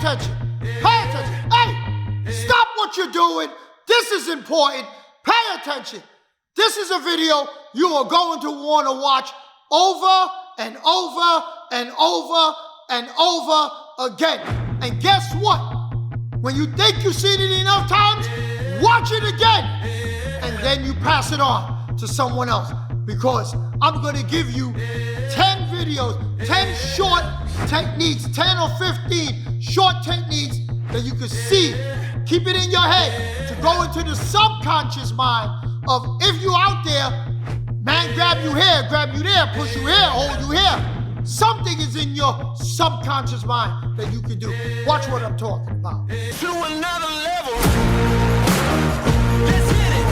attention. Pay attention. Hey, stop what you're doing. This is important. Pay attention. This is a video you are going to want to watch over and over and over and over again. And guess what? When you think you've seen it enough times, watch it again. And then you pass it on to someone else. Because I'm going to give you 10 videos, 10 short techniques, 10 or 15 short techniques that you can see. Keep it in your head to go into the subconscious mind of if you're out there, man, grab you here, grab you there, push you here, hold you here. Something is in your subconscious mind that you can do. Watch what I'm talking about. To another level. Let's hit it.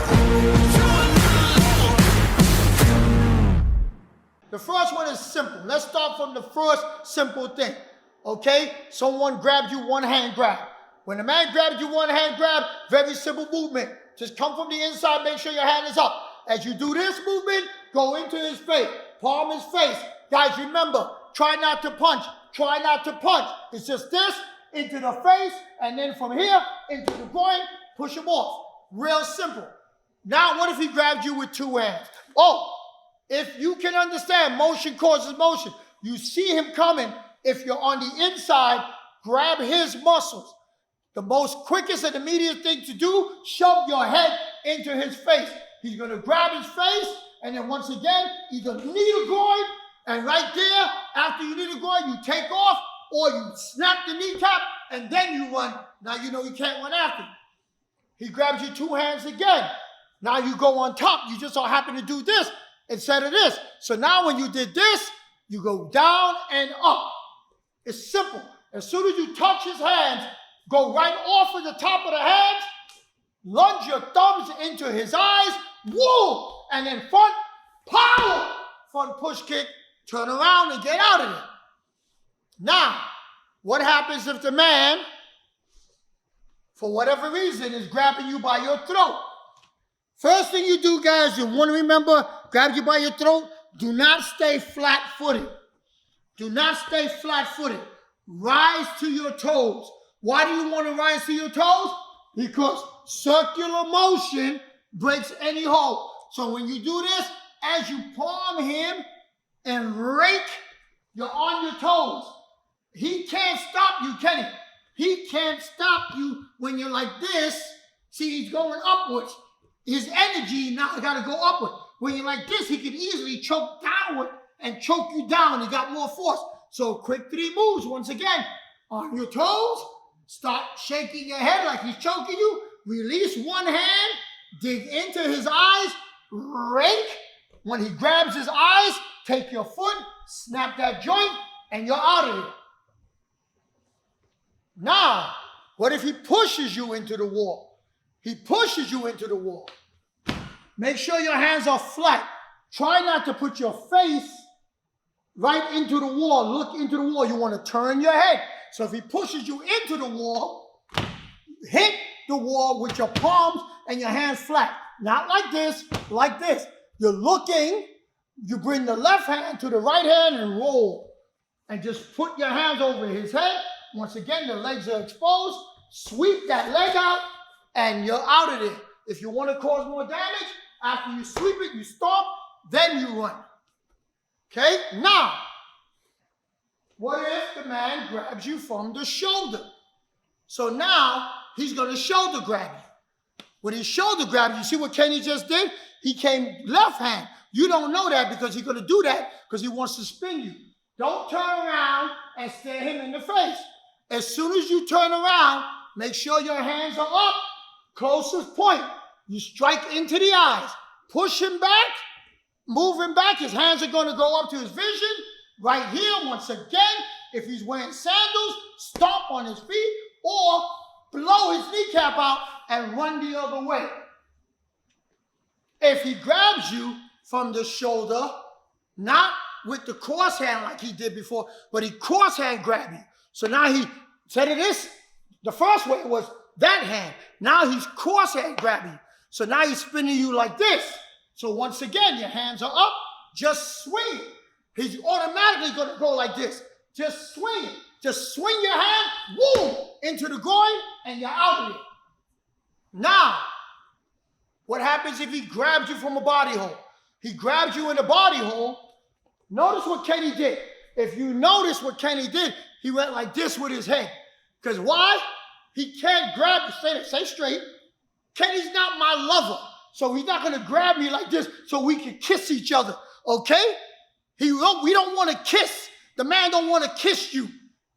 To another level. The first one is simple. Let's start from the first simple thing. Okay? Someone grabbed you, one hand grab. When a man grabs you, one hand grab, very simple movement. Just come from the inside, make sure your hand is up. As you do this movement, go into his face, palm his face. Guys, remember, try not to punch. Try not to punch. It's just this, into the face, and then from here, into the groin, push him off. Real simple. Now, what if he grabbed you with two hands? Oh, if you can understand, motion causes motion. You see him coming. If you're on the inside, grab his muscles. The most quickest and immediate thing to do, shove your head into his face. He's going to grab his face, and then once again, either knee to groin, and right there, after you knee to groin, you take off, or you snap the kneecap, and then you run. Now you know you can't run after him. He grabs you two hands again. Now you go on top. You just so happen to do this instead of this. So now when you did this, you go down and up. It's simple. As soon as you touch his hands, go right off of the top of the hands, lunge your thumbs into his eyes, woo! And then front, power! Front push kick, turn around and get out of there. Now, what happens if the man, for whatever reason, is grabbing you by your throat? First thing you do, guys, you want to remember, grab you by your throat, do not stay flat-footed. Do not stay flat-footed. Rise to your toes. Why do you want to rise to your toes? Because circular motion breaks any hold. So when you do this, as you palm him and rake, you're on your toes. He can't stop you, can he? He can't stop you when you're like this. See, he's going upwards. His energy now got to go upward. When you're like this, he can easily choke downward and choke you down. He got more force. So quick 3 moves. Once again, on your toes. Start shaking your head like he's choking you. Release one hand. Dig into his eyes. Rake. When he grabs his eyes, take your foot, snap that joint, and you're out of here. Now, what if he pushes you into the wall? He pushes you into the wall. Make sure your hands are flat. Try not to put your face right into the wall. Look into the wall. You want to turn your head. So if he pushes you into the wall, hit the wall with your palms and your hands flat. Not like this, like this. You're looking, you bring the left hand to the right hand and roll. And just put your hands over his head. Once again, the legs are exposed. Sweep that leg out and you're out of there. If you want to cause more damage, after you sweep it, you stomp, then you run. Okay? Now, what if the man grabs you from the shoulder? So now, he's going to shoulder grab you. When he shoulder grabs you, see what Kenny just did? He came left hand. You don't know that because he's going to do that because he wants to spin you. Don't turn around and stare him in the face. As soon as you turn around, make sure your hands are up. Closest point. You strike into the eyes. Push him back. Move him back. His hands are going to go up to his vision. Right here, once again, if he's wearing sandals, stomp on his feet or blow his kneecap out and run the other way. If he grabs you from the shoulder, not with the cross hand like he did before, but he cross hand grab you. So now he said it is, the first way was that hand. Now he's cross hand grabbing you. So now he's spinning you like this. So once again, your hands are up, just swing. He's automatically going to go like this. Just swing it. Just swing your hand, boom, into the groin, and you're out of it. Now, what happens if he grabs you from a body hold? He grabs you in the body hold. Notice what Kenny did. If you notice what Kenny did, he went like this with his head. Because why? He can't grab you. Stay straight. Kenny's not my lover. So he's not going to grab me like this so we can kiss each other. Okay? We don't want to kiss. The man don't want to kiss you.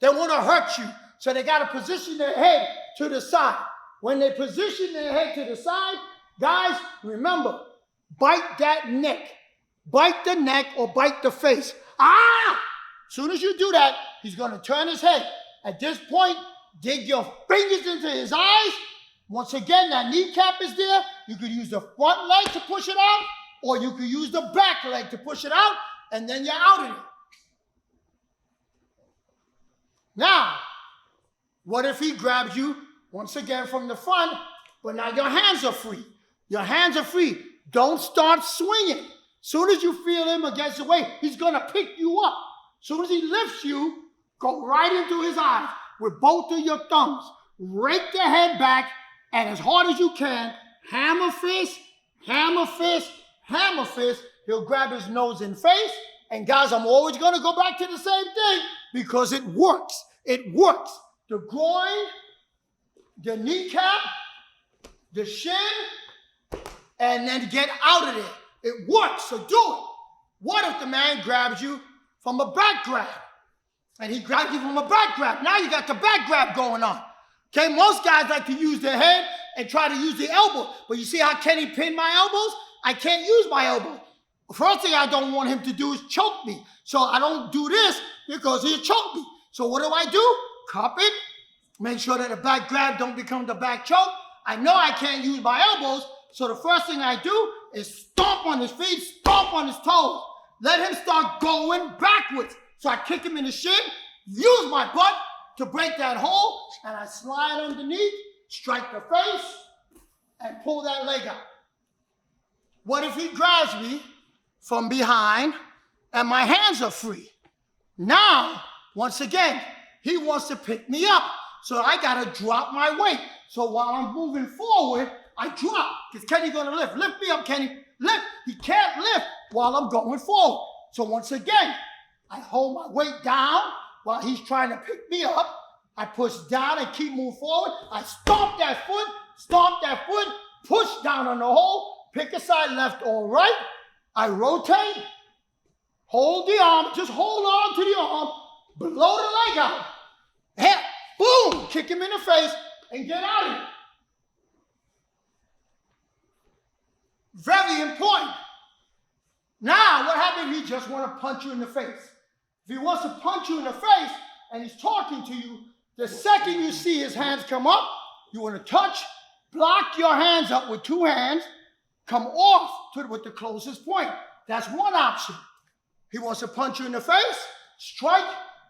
They want to hurt you. So they got to position their head to the side. When they position their head to the side, guys, remember, bite that neck. Bite the neck or bite the face. Ah! As soon as you do that, he's going to turn his head. At this point, dig your fingers into his eyes. Once again, that kneecap is there. You could use the front leg to push it out, or you could use the back leg to push it out, and then you're out of it. Now, what if he grabs you, once again, from the front, but now your hands are free? Your hands are free. Don't start swinging. Soon as you feel him against the weight, he's going to pick you up. Soon as he lifts you, go right into his eyes with both of your thumbs. Rake the head back, and as hard as you can, hammer fist, hammer fist, hammer fist. He'll grab his nose and face. And guys, I'm always going to go back to the same thing because it works. It works. The groin, the kneecap, the shin, and then get out of there. It works, so do it. What if the man grabs you from a back grab? And he grabs you from a back grab. Now you got the back grab going on. Okay, most guys like to use their head and try to use the elbow. But you see how Kenny pinned my elbows? I can't use my elbow. First thing I don't want him to do is choke me. So I don't do this because he'll choke me. So what do? Cup it. Make sure that the back grab don't become the back choke. I know I can't use my elbows. So the first thing I do is stomp on his feet, stomp on his toes. Let him start going backwards. So I kick him in the shin, use my butt to break that hole, and I slide underneath, strike the face, and pull that leg out. What if he grabs me from behind and my hands are free? Now, once again, he wants to pick me up. So I got to drop my weight. So while I'm moving forward, I drop. Because Kenny's going to lift. Lift me up, Kenny. Lift. He can't lift while I'm going forward. So once again, I hold my weight down while he's trying to pick me up. I push down and keep moving forward. I stomp that foot, push down on the hole, pick a side, left or right. I rotate, hold the arm, just hold on to the arm, blow the leg out. Hit, boom, kick him in the face and get out of it. Very important. Now, what happens if he just wants to punch you in the face? If he wants to punch you in the face and he's talking to you, the second you see his hands come up, you want to touch, block your hands up with two hands, come off with the closest point. That's one option. He wants to punch you in the face, strike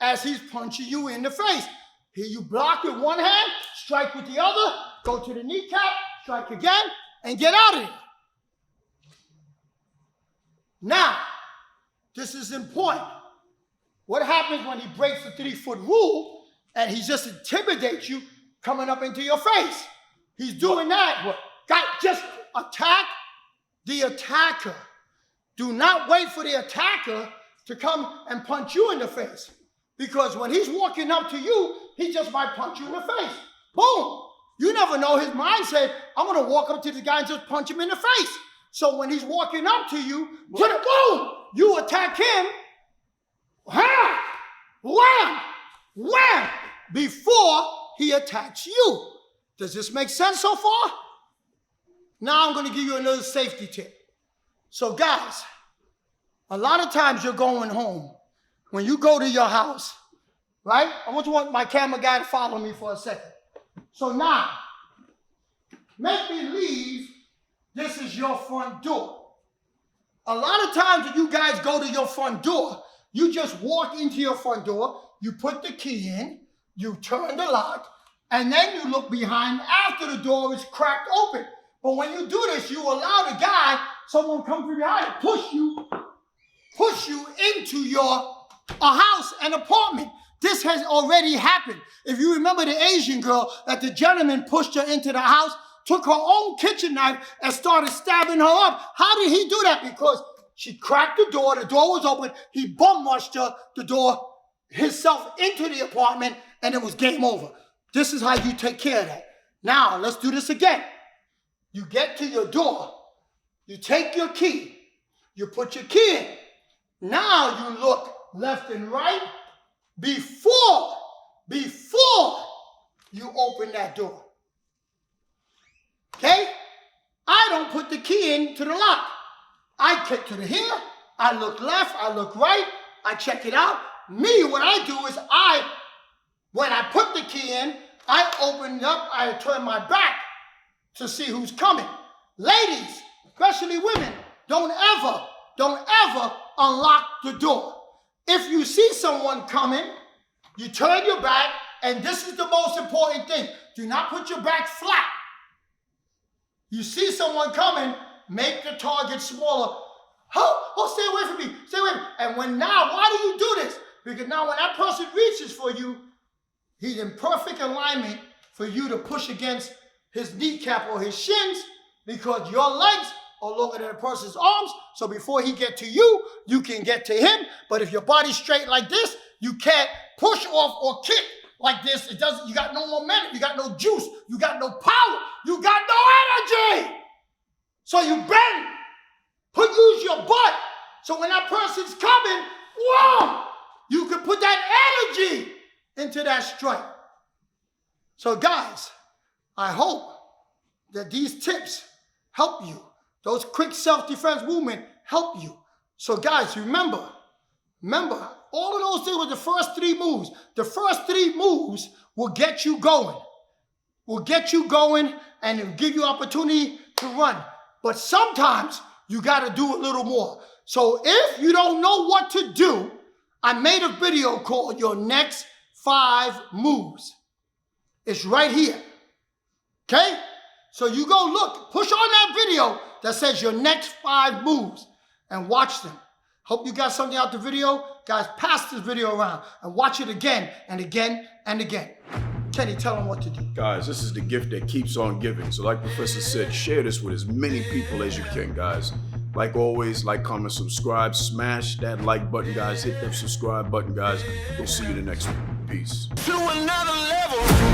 as he's punching you in the face. Here you block with one hand, strike with the other, go to the kneecap, strike again, and get out of it. Now, this is important. What happens when he breaks the 3-foot rule and he just intimidates you coming up into your face? He's doing that. Just attack the attacker. Do not wait for the attacker to come and punch you in the face. Because when he's walking up to you, he just might punch you in the face. Boom. You never know his mindset. I'm going to walk up to the guy and just punch him in the face. So when he's walking up to you, boom, you attack him. Ha! Wham! Wham! Before he attacks you. Does this make sense so far? Now I'm going to give you another safety tip. So guys, a lot of times you're going home. When you go to your house, right? I want my camera guy to follow me for a second. So now, make believe this is your front door. A lot of times when you guys go to your front door, you just walk into your front door, you put the key in, you turn the lock, and then you look behind after the door is cracked open. But when you do this, you allow the guy, someone come from behind, push you into your a house, an apartment. This has already happened. If you remember the Asian girl that the gentleman pushed her into the house, took her own kitchen knife and started stabbing her up. How did he do that? Because she cracked the door was open, he bum rushed her, the door, himself into the apartment, and it was game over. This is how you take care of that. Now, let's do this again. You get to your door, you take your key, you put your key in. Now you look left and right before you open that door. Okay? I don't put the key into the lock. I get to the here, I look left, I look right, I check it out. Me, what I do is when I put the key in, I open it up, I turn my back to see who's coming. Ladies, especially women, don't ever unlock the door. If you see someone coming, you turn your back, and this is the most important thing. Do not put your back flat. You see someone coming, make the target smaller. Oh, stay away from me, stay away. And why do you do this? Because now when that person reaches for you, he's in perfect alignment for you to push against his kneecap or his shins, because your legs are longer than the person's arms. So before he get to you, you can get to him. But if your body's straight like this, you can't push off or kick like this. It doesn't. You got no momentum. You got no juice. You got no power. You got no energy. So you bend. Use your butt. So when that person's coming, whoa, you can put that energy into that strike. So guys, I hope that these tips help you. Those quick self-defense movements help you. So guys, remember, all of those things were the first 3 moves. The first 3 moves will get you going. And it'll give you opportunity to run. But sometimes you got to do a little more. So if you don't know what to do, I made a video called Your Next 5 Moves. It's right here. Okay? So you go look, push on that video that says Your Next 5 Moves and watch them. Hope you got something out the video. Guys, pass this video around and watch it again and again and again. Kenny, tell them what to do. Guys, this is the gift that keeps on giving. So like Professor said, share this with as many people as you can, guys. Like always, like, comment, subscribe, smash that like button, guys. Hit that subscribe button, guys. We'll see you in the next one. Peace. To another level.